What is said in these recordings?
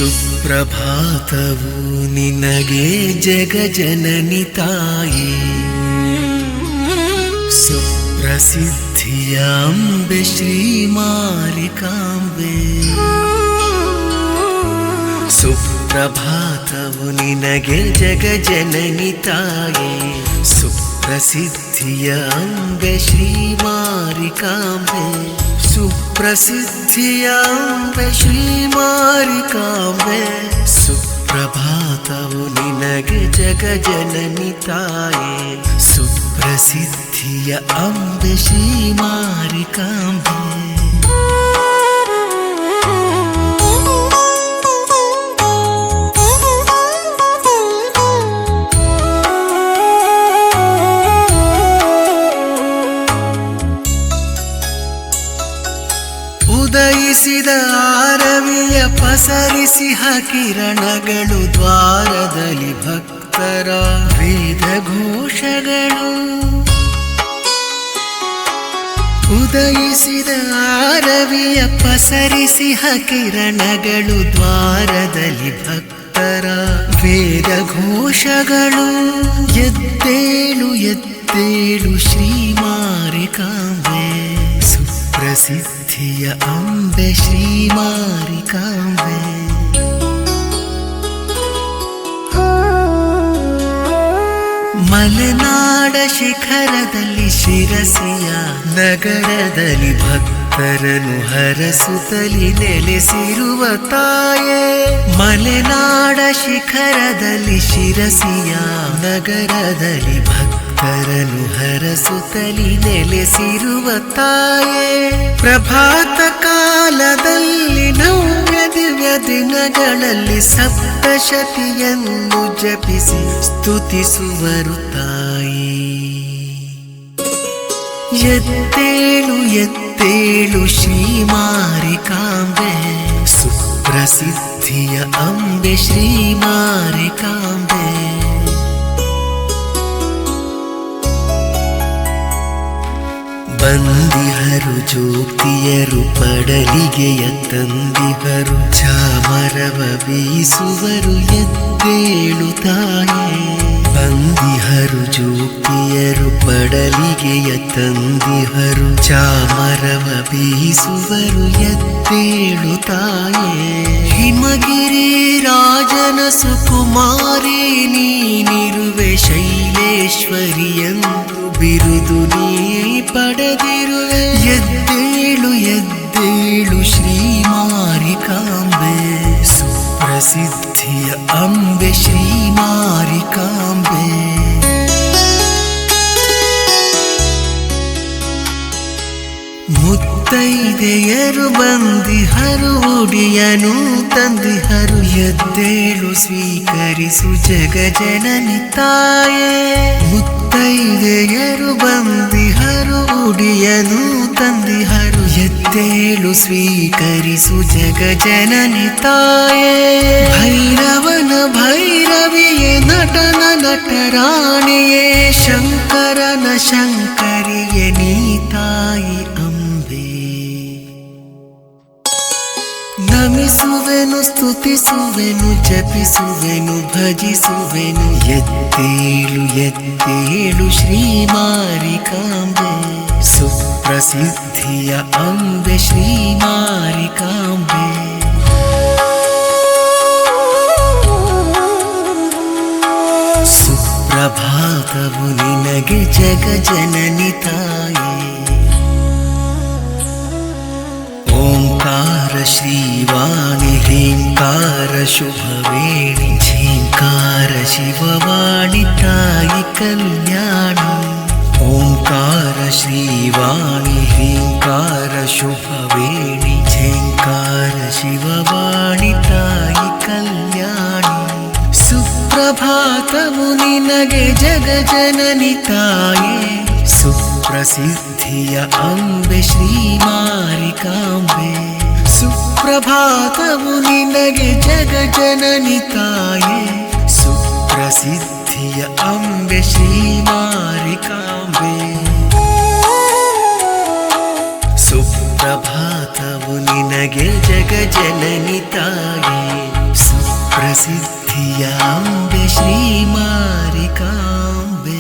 ಸುಪ್ರಭಾತವು ನಿನಗೆ ಜಗಜನನಿ ತಾಯಿ, ಸುಪ್ರಸಿದ್ಧಿಯ ಅಂಬೆ ಶ್ರೀ ಮಾರಿಕಾಂಬೆ. ಸುಪ್ರಭಾತವು ನಿನಗೆ ಜಗಜನನಿ ತಾಯಿ, ಸುಪ್ರಸಿದ್ಧಿಯ ಅಂಬೆ ಶ್ರೀ ಮಾರಿಕಾಂಬೆ. ಸುಪ್ರಸಿದ್ಧಿಯ ಅಂಬೆ ಶ್ರೀ ಮಾರಿಕಾಂಬೆ. ಸುಪ್ರಭಾತವು ನಿನಗೆ ಜಗಜನನಿ ತಾಯಿ, ಸುಪ್ರಸಿದ್ಧಿಯ ಅಂಬೆ ಶ್ರೀ ಮಾರಿಕಾಂಬೆ. ಉದಯಿಸಿದ ಆರವಿಯ ಪಸರಿಸಿಹ ಕಿರಣಗಳು, ದ್ವಾರದಲ್ಲಿ ಭಕ್ತರ ವೇದ ಘೋಷಗಳು. ಉದಯಿಸಿದ ಆರವಿಯ ಪಸರಿಸಿಹ ಕಿರಣಗಳು, ದ್ವಾರದಲ್ಲಿ ಭಕ್ತರ ವೇದ ಘೋಷಗಳು. ಎದ್ದೇಳು ಎದ್ದೇಳು ಶ್ರೀ ಮಾರಿಕಾಂಬೆ, ಸುಪ್ರಸಿದ್ಧಿಯ ಅಂಬೆ ಶ್ರೀ ಮಾರಿಕಾಂಬೆ. ಮಲೆನಾಡ ಶಿಖರದಲ್ಲಿ ಶಿರಸಿಯ ನಗರದಲ್ಲಿ ಭಕ್ತರನ್ನು ಹರಸುತ್ತಲಿ ನೆಲೆಸಿರುವ ತಾಯೇ. ಮಲೆನಾಡ ಶಿಖರದಲ್ಲಿ ಶಿರಸಿಯ ನಗರದಲ್ಲಿ ಭಕ್ತರನ್ನು ಹರಸುತ್ತಲಿ ನೆಲೆಸಿರುವ ತಾಯೇ. ಪ್ರಭಾತ ಕಾಲದಲ್ಲಿ ನವ್ಯ ದಿವ್ಯ ದಿನಗಳಲ್ಲಿ ಸಪ್ತಶತಿಯನ್ನು ಜಪಿಸಿ ಸ್ತುತಿಸುವರು ತಾಯಿ. ಎದ್ದೇಳು ಎದ್ದೇಳು ಶ್ರೀ ಮಾರಿಕಾಂಬೆ, ಸುಪ್ರಸಿದ್ಧಿಯ ಅಂಬೆ ಶ್ರೀ ಮಾರಿಕಾಂಬೆ. ಬಂದಿಹರು ಜೋಗ್ತಿಯರು ಪಡಲಿಗೆಯ ತಂದಿಹರು, ಚಾಮರವ ಬೀಸುವರು ಎದ್ದೇಳು ತಾಯೇ. ಬಂದಿಹರು ಜೋಗ್ತಿಯರು ಪಡಲಿಗೆಯ ತಂದಿಹರು, ಚಾಮರವ ಬೀಸುವರು ಎದ್ದೇಳು ತಾಯೇ. ಹಿಮಗಿರಿ ರಾಜನ ಸುಕುಮಾರಿ ನೀನಿರುವೆ, ಶೈಲೇಶ್ವರಿಯಂದು ಬಿರುದು ನೀ ಪಡೆದಿರುವೆ. ಎದ್ದೇಳು ಎದ್ದೇಳು ಶ್ರೀ ಮಾರಿಕಾಂಬೆ, ಸುಪ್ರಸಿದ್ಧಿಯ ಅಂಬೆ ಶ್ರೀ ಮಾರಿಕಾಂಬೆ. ಮುತ್ತೈದೆಯರು ಬಂದಿಹರು, ಉಡಿಯನು ತಂದಿಹರು, ಎದ್ದೇಳು ಸ್ವೀಕರಿಸು ಜಗಜನನಿ ತಾಯೇ. ಮುತ್ತೈದೆಯರು ಬಂದಿಹರು, ಉಡಿಯನು ತಂದಿಹರು, ಎದ್ದೇಳು ಸ್ವೀಕರಿಸು ಜಗಜನನಿ ತಾಯೇ. ಭೈರವನ ಭೈರವಿಯೇ, ನಟನ ನಟರಾಣಿಯೇ, ಶಂಕರನ ಶಂಕರಿಯೇ ನೀ ತಾಯಿ ಅಂಬೆ. ನಮಿಸುವೆನು ಸ್ತುತಿಸುವೆನು ಜಪಿಸುವೆನು ಭಜಿಸುವೆನು, ಎದ್ದೇಳು ಎದ್ದೇಳು ಶ್ರೀ ಮಾರಿಕಾಂಬೆ, ಸುಪ್ರಸಿದ್ಧಿಯ ಅಂಬೆ ಶ್ರೀ ಮಾರಿಕಾಂಬೆ. ಸುಪ್ರಭಾತವು ನಿನಗೆ ಜಗಜನನಿ ತಾಯಿ. ಓಂಕಾರ ಶ್ರೀವಾಣಿ ಹ್ರೀಂಕಾರ ಶುಭವೇಣಿ, ಝೀಂಕಾರ ಶಿವವಾಣಿ ತಾಯಿ ಕಲ್ಯಾಣಿ. ಓಂಕಾರ ಶ್ರೀವಾಣಿ ಹ್ರೀಂಕಾರ ಶುಭವೇಣಿ, ಝೀಂಕಾರ ಶಿವವಾಣಿ ತಾಯಿ ಕಲ್ಯಾಣಿ. ಸುಪ್ರಭಾತವು ನಿನಗೆ ಜಗಜನನಿ ತಾಯೇ, ಸುಪ್ರಸಿದ್ಧಿಯ ಅಂಬೆ ಶ್ರೀ ಮಾರಿಕಾಂಬೆ. ಸುಪ್ರಭಾತವು ನಿನಗೆ ಜಗಜನನಿ ತಾಯೇ, ಸುಪ್ರಸಿದ್ಧಿಯ ಅಂಬೆ ಶ್ರೀ ಮಾರಿಕಾಂಬೆ. ಸುಪ್ರಭಾತವು ನಿನಗೆ ಜಗಜನನಿ ತಾಯೇ, ಸಿದ್ಧಿಯ ಅಂಬೆ ಶ್ರೀ ಮಾರಿಕಾಂಬೆ.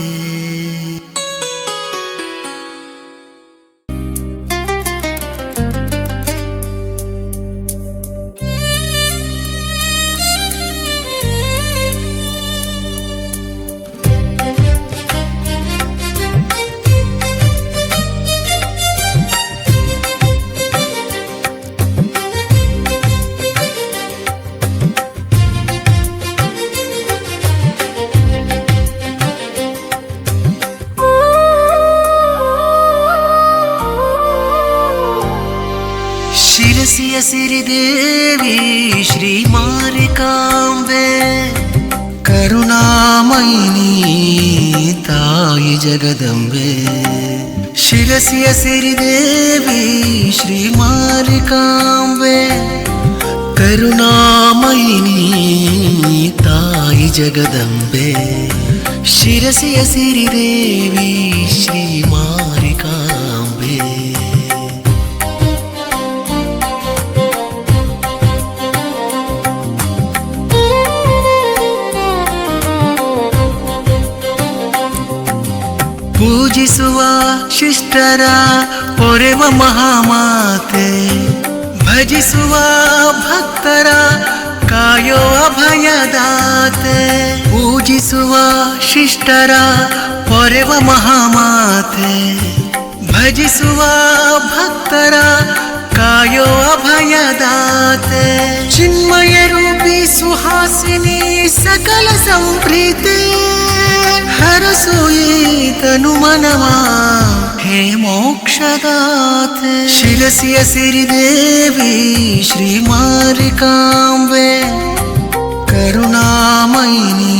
ಶಿರಸಿಯ ಸಿರಿದೇವಿ ಶ್ರೀ ಮಾರಿಕಾಂಬೆ, ಕರುಣಾಮಯಿನಿ ತಾಯಿ ಜಗದಂಬೆ. ಶಿರಸಿಯ ಸಿರಿದೇವಿ ಶ್ರೀ ಮಾರಿಕಾಂಬೆ, ಕರುಣಾಮಯಿನಿ ತಾಯಿ ಜಗದಂಬೆ. ಶಿರಸಿಯ ಸಿರಿದೇವಿ ಶ್ರೀ ಮಾರಿಕಾಂಬೆ. ಪೂಜಿಸುವ ಶಿಷ್ಟರ ಪೊರೆವ ಮಹಾಮಾತೆ, ಭಜಿಸುವ ಭಕ್ತರ ಕಾಯೋ ಅಭಯದಾತೆ. ಪೂಜಿಸುವ ಶಿಷ್ಟರ ಪೊರೆವ ಮಹಾಮಾತೆ, ಭಜಿಸುವ ಭಕ್ತರ ಕಾಯೋ ಅಭಯದಾತೆ. ಚಿನ್ಮಯ ರೂಪಿ ಸುಹಾಸಿನಿ ಸಕಲ ಸಂಪ್ರೀತಿ, ಹರಸು ಈತನು ಮನವ ಹೇ ಮೋಕ್ಷದಾತೆ. ಶಿರಸಿಯ ಸಿರಿದೇವಿ ಶ್ರೀ ಮಾರಿಕಾಂಬೆ, ಕರುಣಾಮಯಿನಿ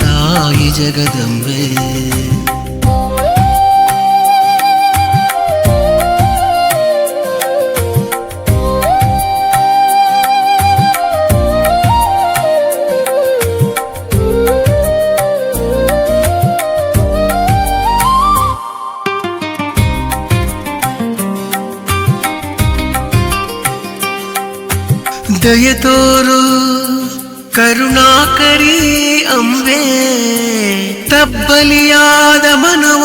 ತಾಯಿ ಜಗದಂಬೆ. ದಯತೋರು ಕರುಣಾಕರಿ ಅಂಬೆ, ತಬ್ಬಲಿಯಾದ ಮನವ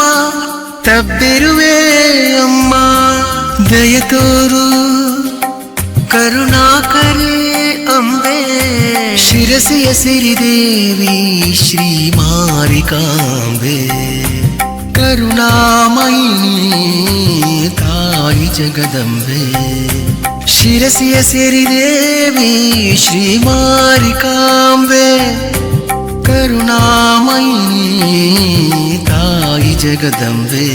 ತಬ್ಬಿರುವೆ ಅಮ್ಮ. ದಯತೋರು ಕರುಣಾಕರಿ ಅಂಬೆ, ಶಿರಸಿಯ ಸಿರಿದೇವಿ ಶ್ರೀ ಮಾರಿಕಾಂಬೆ. ಕರುಣಾಮಯಿನಿ ತಾಯಿ ಜಗದಂಬೆ. ಶಿರಸಿಯ ಸಿರಿದೇವಿ ಶ್ರೀ ಮಾರಿಕಾಂಬೆ, ಕರುಣಾಮಯಿನಿ ತಾಯಿ ಜಗದಂಬೆ.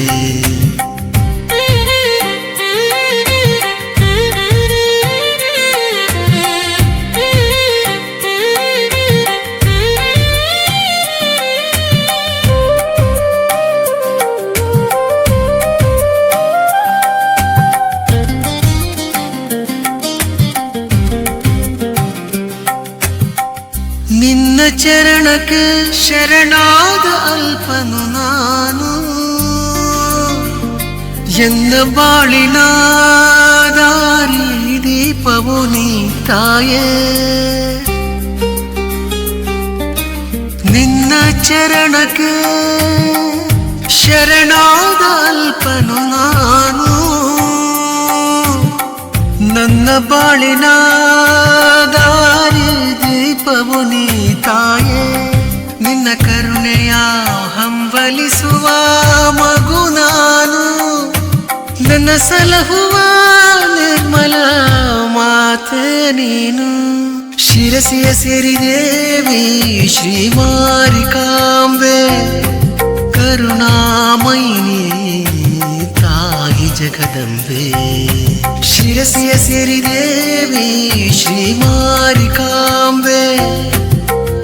ನಿನ್ನ ಚರಣಕ್ಕೆ ಶರಣಾದ ಅಲ್ಪನು ನಾನು, ಎನ್ನ ಬಾಳಿನ ದಾರಿ ದೀಪವು ನೀ ತಾಯೇ. ನಿನ್ನ ಚರಣಕ್ಕೆ ಶರಣಾದ ಅಲ್ಪನು ನಾನು, ನನ್ನ ಬಾಳಿನ ದಾರಿ ದೀಪವು ನೀ ತಾಯೇ. ನಿನ್ನ ಕರುಣೆಯ ಹಂಬಲಿಸುವ ಮಗು ನಾನು, ನನ್ನ ಸಲಹುವ ನಿರ್ಮಲ ಮಾತೆ ನೀನು. ಶಿರಸಿಯ ಸಿರಿದೇವಿ ಶ್ರೀ ಮಾರಿಕಾಂಬೆ, ಕರುಣಾಮಯಿನಿ ತಾಯಿ ಜಗದಂಬೆ. ಶಿರಸಿಯ ಸಿರಿದೇವಿ ಶ್ರೀ ಮಾರಿಕಾಂಬೆ,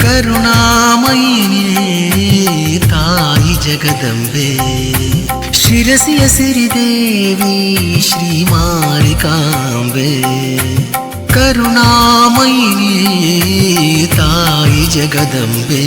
ಕರುಣಾಮಯಿನಿ ತಾಯಿ ಜಗದಂಬೆ. ಶಿರಸಿಯ ಸಿರಿದೇವಿ ಶ್ರೀ ಮಾರಿಕಾಂಬೆ, ಕರುಣಾಮಯಿನಿ ತಾಯಿ ಜಗದಂಬೆ.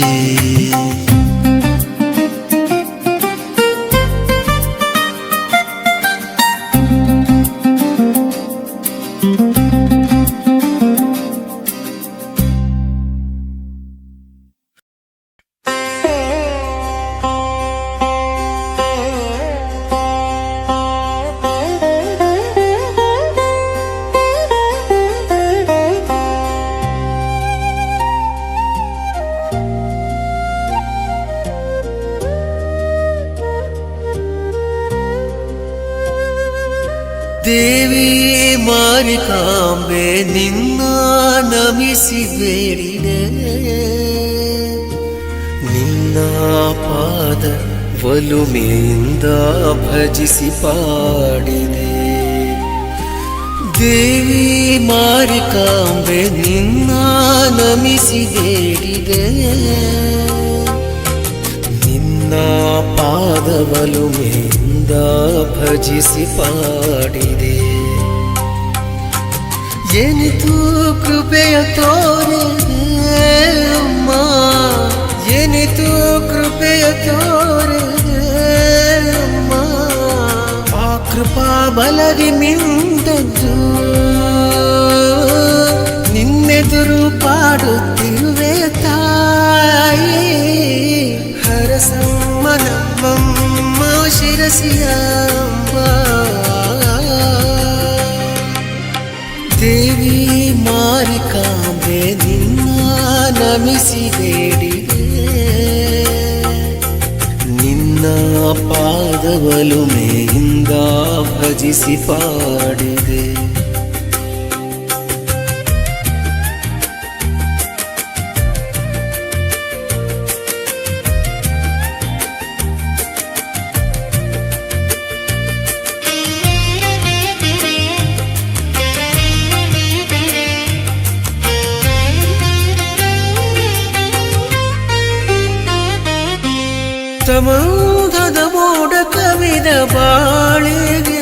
ಮಾರಿಕಾಂಬೆ ನಿನ್ನ ನಮಿಸಿ ಬೇಡಿದೆ, ನಿನ್ನ ಪಾದ ಒಲುಮೆಯಿಂದ ಭಜಿಸಿ ಪಾಡಿದೆ. ದೇವಿ ಮಾರಿಕಾಂಬೆ ನಿನ್ನ ನಮಿಸಿ ಬೇಡಿದೆ, ನಿನ್ನ ಪಾದ ಒಲುಮೆಯಿಂದ ಭಜಿಸಿ ಪಾಡಿದೆ. ಏನಿತು ಕೃಪೆಯ ತೋರಿದೆ ಅಮ್ಮ, ಏನಿತು ಕೃಪೆಯ ತೋರಿದೆ ಅಮ್ಮ, ಆ ಕೃಪಾ ಬಲದಿ ಮಿಂದದ್ದು ನಿನ್ನೆದುರು ಪಾಡುತ್ತಿರುವೆ ತಾಯಿ. ಹರಸಮ್ಮ ನಮ್ಮಮ್ಮ ಶಿರಸಿಯ ಅಂಬ, ದೇವಿ ಮಾರಿಕಾಂಬೆ ನಿನ್ನ ನಮಿಸಿ ಬೇಡಿದೆ, ನಿನ್ನ ಪಾದ ಒಲುಮೆಯಿಂದ ಭಜಿಸಿ ಪಾಡಿದೆ. ಸಮೂಹದ ಮೋಡ ಕವಿದ ಬಾಳಿಗೆ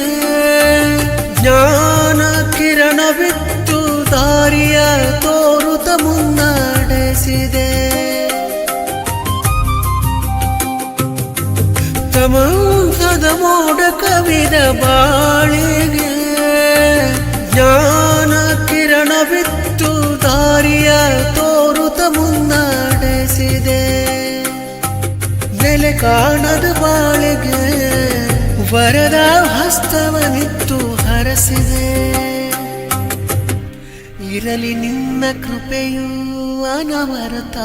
ಜ್ಞಾನ ಕಿರಣ ಬಿತ್ತು ದಾರಿಯ ತೋರುತ್ತ ಮುನ್ನಡೆಸಿದೆ. ಸಮೂಹದ ಮೋಡ ಕವಿದ ಬಾಳಿಗೆ ಜ್ಞಾನ ಕಿರಣ ಬಿತ್ತು ದಾರಿಯ ತೋರುತ್ತ ಮುನ್ನಡೆಸಿದೆ. ನೆಲೆ ಕಾಣದ ಬಾಳಿಗೆ ವರದ ಹಸ್ತವನಿತ್ತು ಹರಸಿದೆ. ಇರಲಿ ನಿನ್ನ ಕೃಪೆಯೂ ಅನವರತ,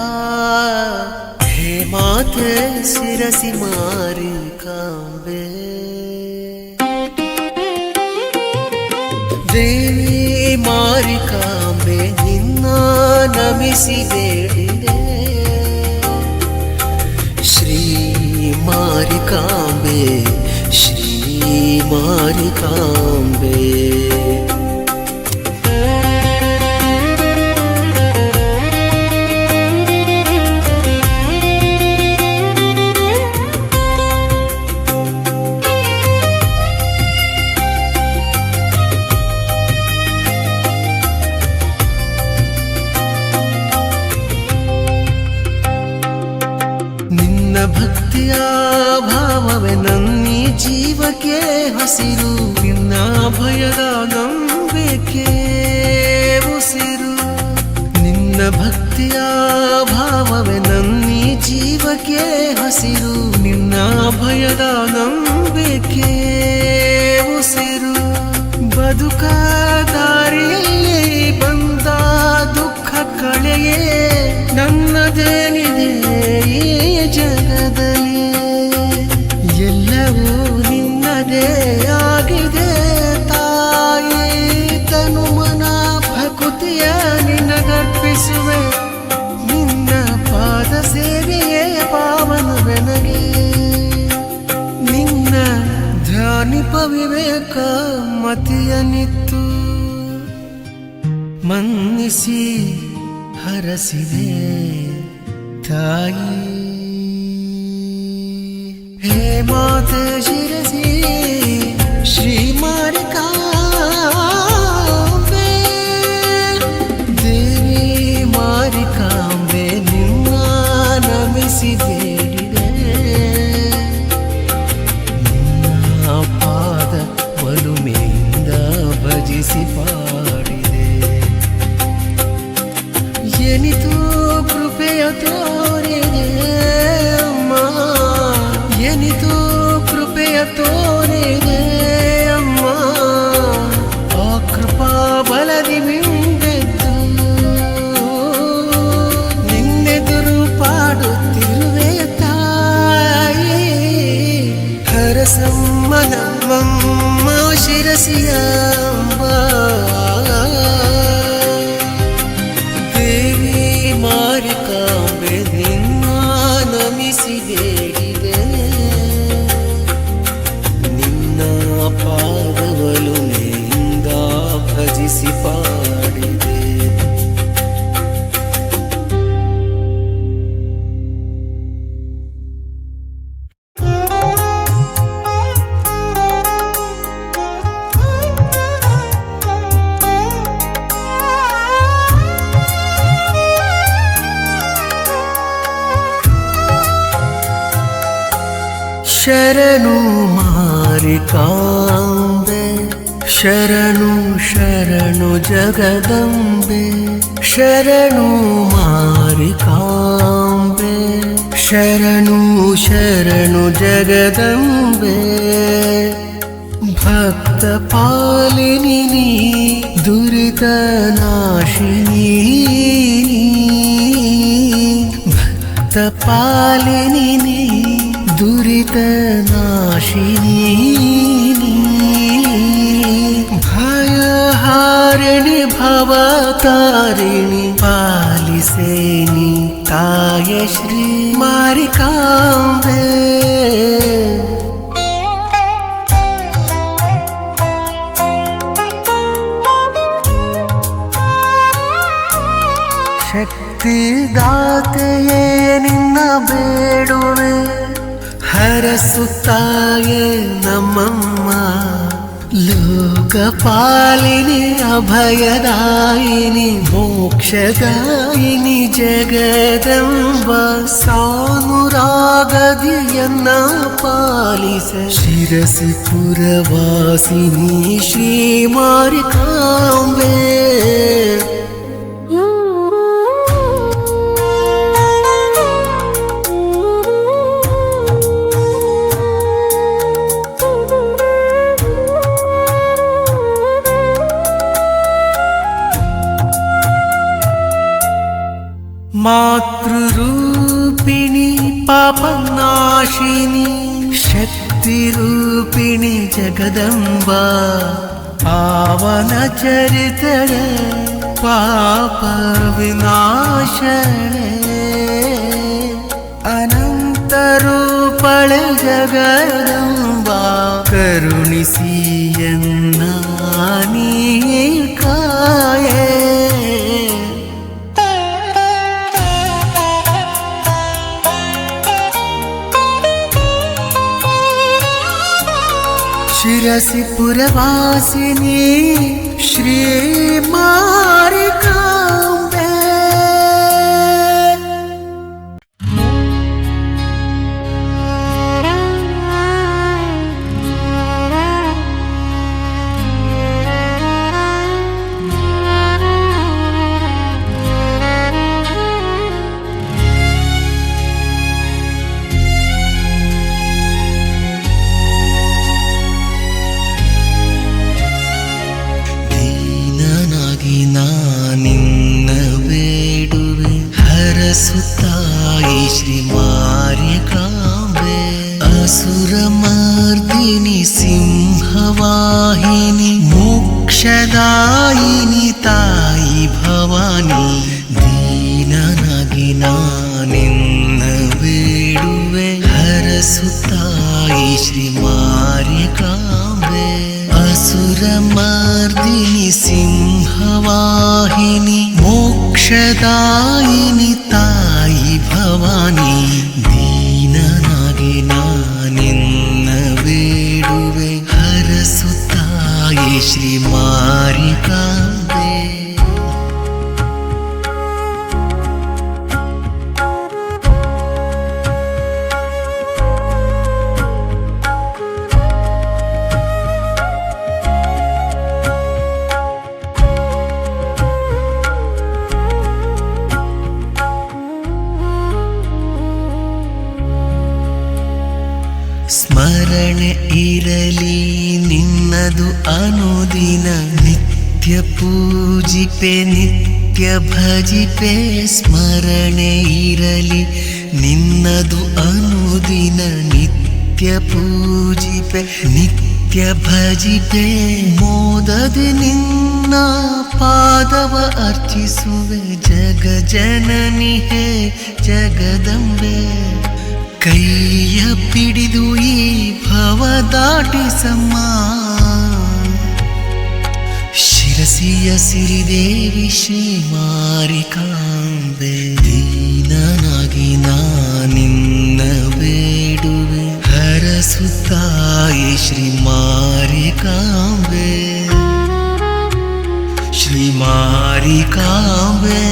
ಹೇ ಮಾತೆ ಶಿರಸಿ ಮಾರಿಕಾಂಬೆ. ದೇವಿ ಮಾರಿಕಾಂಬೆ ನಿನ್ನ ನಮಿಸಿ ಬೇಡಿದೆ, ಶ್ರೀ ಮಾರಿಕಾಂಬೆ ಶ್ರೀ ಮಾರಿಕಾಂಬೆ. ಭಕ್ತಿಯ ಭಾವವೇ ನನ್ನೀ ಜೀವಕ್ಕೆ ಹಸಿರು, ನಿನ್ನ ಭಯದ ನಂಬಿಕೆ ಉಸಿರು. ನಿನ್ನ ಭಕ್ತಿಯ ಭಾವವೇ ನನ್ನೀ ಜೀವಕ್ಕೆ ಹಸಿರು, ನಿನ್ನ ಭಯದ ನಂಬಿಕೆ ಉಸಿರು. ಬದುಕ ದಾರಿಯಲ್ಲಿ ಬಂದ ದುಃಖ ಕಳೆಯೇ ನನ್ನದೇನಿದೆ ಈ ಜಗದಲ್ಲಿ, ಎಲ್ಲವೂ ನಿನ್ನದೇ ಆಗಿದೆ ತಾಯಿ. ತನು ಮನ ಭಕುತಿಯ ನಿನಗರ್ಪಿಸುವೆ, ನಿನ್ನ ಪಾದ ಸೇವೆಯೇ ಪಾವನವೆನಗೆ. ನಿನ್ನ ಧ್ಯಾನಿಪ ವಿವೇಕ ಮತಿಯನಿತ್ತು, ಮನ್ನಿಸಿ ಹರಸಿದೆ ತಾಯಿ. ಹೇ ಮಾತೆ ಶಿರಸಿ ಶ್ರೀ ಮಾರಿಕಾಂಬೆ, ದೇವಿ ಮಾರಿಕಾಂಬೆ ನಿನ್ನ ನಮಿಸಿ ಬೇಡಿದೆ, ನಿನ್ನ ಪಾದ ಒಲುಮೆಯಿಂದ ಭಜಿಸಿ ಪಾಡಿದೆ. ಏನಿತು ಕೃಪೆಯ ತೋರಿದೆ ಅಮ್ಮ, ಏನಿತು ಕೃಪೆಯ ತೋರಿದೆ ಅಮ್ಮ, ಆ ಕೃಪಾ ಬಲದಿ ಮಿಂದೆದ್ದು ನಿನ್ನೆದುರು ಪಾಡುತ್ತಿರುವೆ ತಾಯಿ. ಹರಸಮ್ಮ ನಮ್ಮಮ್ಮ ಶಿರಸಿಯ ಅಂಬ. ಮಾರಿಕಾಂಬೆ ನಿನ್ನ ನಮಿಸಿ ಬೇಡಿದೆ, ನಿನ್ನ ಪಾದವಲು ನಿಂದ ಭಜಿಸಿ ಪಾಡಿದೆ. ಶರಣು ಮಾರಿಕಾಂಬೆ, ಶರಣು ಶರಣು ಜಗದಂಬೆ, ಶರಣು ಮಾರಿಕಾಂಬೆ, ಶರಣು ಶರಣು ಜಗದಂಬೆ. ಭಕ್ತ ಪಾಲಿನಿ ನೀ, ದುರಿತ ನಾಶಿನಿ, ಭಕ್ತ ಪಾಲಿನಿ ನೀ, ದುರಿತ ನಾಶಿನಿ, ಭಯಹಾರಿಣಿ ಭವತಾರಿಣಿ, ಪಾಲಿಸೇನಿ ತಾಯ ಶ್ರೀ ಮಾರಿಕಾಂಬೆ. ಶಕ್ತಿದಾತೆಯೇ ನಿನ್ನ ಬೇಡುವೆ, ಹರಸುತ್ತಾಯೇ ನಮ್ಮಮ್ಮ. ಲೋಕಪಾಲಿನಿ ಅಭಯದಾಯಿನಿ, ಮೋಕ್ಷದಾಯಿನಿ ಜಗದಂಬ. ಸಾನುರಾಗದಿಯನ್ನ ಪಾಲಿಸ ಶಿರಸಿ ಪುರವಾಸಿನಿ ಶ್ರೀ ಮಾರಿಕಾಂಬೆ. ಮಾತೃರೂಪಿಣಿ ಪಾಪನಾಶಿನಿ, ಶಕ್ತಿರೂಪಿಣಿ ಜಗದಂಬ. ಪಾವನ ಚರಿತಳ ಪಾಪ ವಿನಾಶಳೆ, ಅನಂತ ರೂಪಳೆ ಜಗದಂಬ. ಕರುಣಿಸಿಯನ್ನ ನೀ ಕಾಯೇ. ಶಿರಸಿ ಪುರವಾಸಿನಿ ಶ್ರೀ ಮಾರಿಕಾಂಬೆ. ನಿನ್ನ ಬೇಡುವೆ, ಹರಸುತ್ತಾಯಿ ಶ್ರೀ ಮಾರಿಕಾಂಬೆ. ಅಸುರ ಮರ್ದಿನಿ ಸಿಂಹವಾಹಿನಿ, ಮೋಕ್ಷದಾಯಿನಿ ತಾಯಿ ಭವಾನಿ. ದೀನನಾಗಿ ನಿನ್ನ ಬೇಡುವೆ, ಹರಸುತ್ತಾಯಿ ಶ್ರೀ ಮಾರಿಕಾಂಬೆ. ಅಸುರ ಮರ್ದಿನಿ ಸಿಂಹವಾಹಿನಿ, ಮೋಕ್ಷದಾಯಿನಿ ತಾಯಿ ಭವಾನಿ. ದೀನನಾಗಿ ನಿನ್ನ ಬೇಡುವೆ, ಹರಸುತ್ತಾಯಿ ಶ್ರೀ ಮಾರಿಕಾಂಬೆ. ಸ್ಮರಣೆ ಇರಲಿ ನಿನ್ನದು ಅನುದಿನ, ನಿತ್ಯ ಪೂಜಿಪೆ ನಿತ್ಯ ಭಜಿಪೆ. ಸ್ಮರಣೆ ಇರಲಿ ನಿನ್ನದು ಅನುದಿನ, ನಿತ್ಯ ಪೂಜಿಪೆ ನಿತ್ಯ ನಿತ್ಯ ಭಜಿಪೆ ಮೋದದಿ ನಿನ್ನ ಪಾದವ ಅರ್ಚಿಸುವೆ ಜಗ ಜನನಿ ಹೇ ಜಗದಂಬೆ ಕೈಯ ಪಿಡಿದು ಈ ಭವ ದಾಟಿಸಮ್ಮ ಶಿರಸಿಯ ಸಿರಿದೇವಿ ಶ್ರೀ ಮಾರಿಕಾಂಬೆ ದೀನನಾಗಿ ನಾನಿನ್ನ ಬೇಡುವೆ ಹರಸುತ್ತಾಯಿ ಶ್ರೀ ಮಾರಿಕಾಂಬೆ ಶ್ರೀ ಮಾರಿಕಾಂಬೆ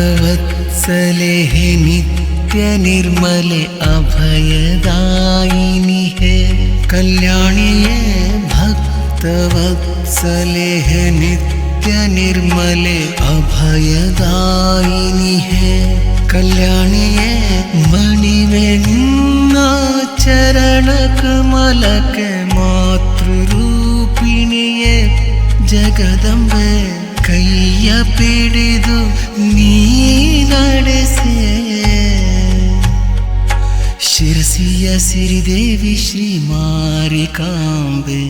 भक्तवत्सले हे नित्य निर्मले अभयदायिनी हे कल्याणी हे भक्तवत्सले हे नित्य निर्मले अभयदायिनी हे कल्याणी हे मणिवेन्ना चरण कमलके मातृरूपिणी हे जगदंबे ಕೈಯ ಪಿಡಿದು ನೀ ನಡೆಸೆ ಶಿರಸಿಯ ಸಿರಿದೇವಿ ಶ್ರೀ ಮಾರಿಕಾಂಬೆ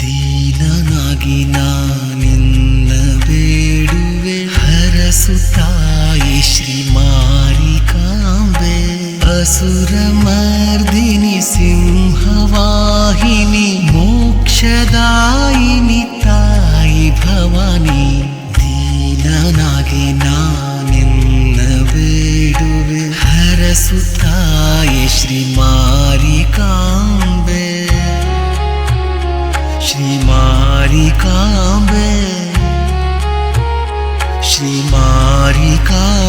ದೀನನಾಗಿ ನಾನಿನ್ನ ಬೇಡುವೆ ಹರಸುತ್ತಾಯಿ ಶ್ರೀ ಮಾರಿಕಾಂಬೆ ಅಸುರ ಮರ್ದಿನಿ ಸಿಂಹವಾಹಿನಿ ಮೋಕ್ಷದಾಯಿನಿ ತಾಯಿ ಭವಾನಿ ದೀನನಾಗಿ ನಾನಿನ್ನ ಬೇಡುವೆ ಹರಸುತ್ತಾಯಿ ಶ್ರೀ ಮಾರಿಕಾಂಬೆ ಶ್ರೀ ಮಾರಿಕಾಂಬೆ ಶ್ರೀ ಮಾರಿಕಾಂಬೆ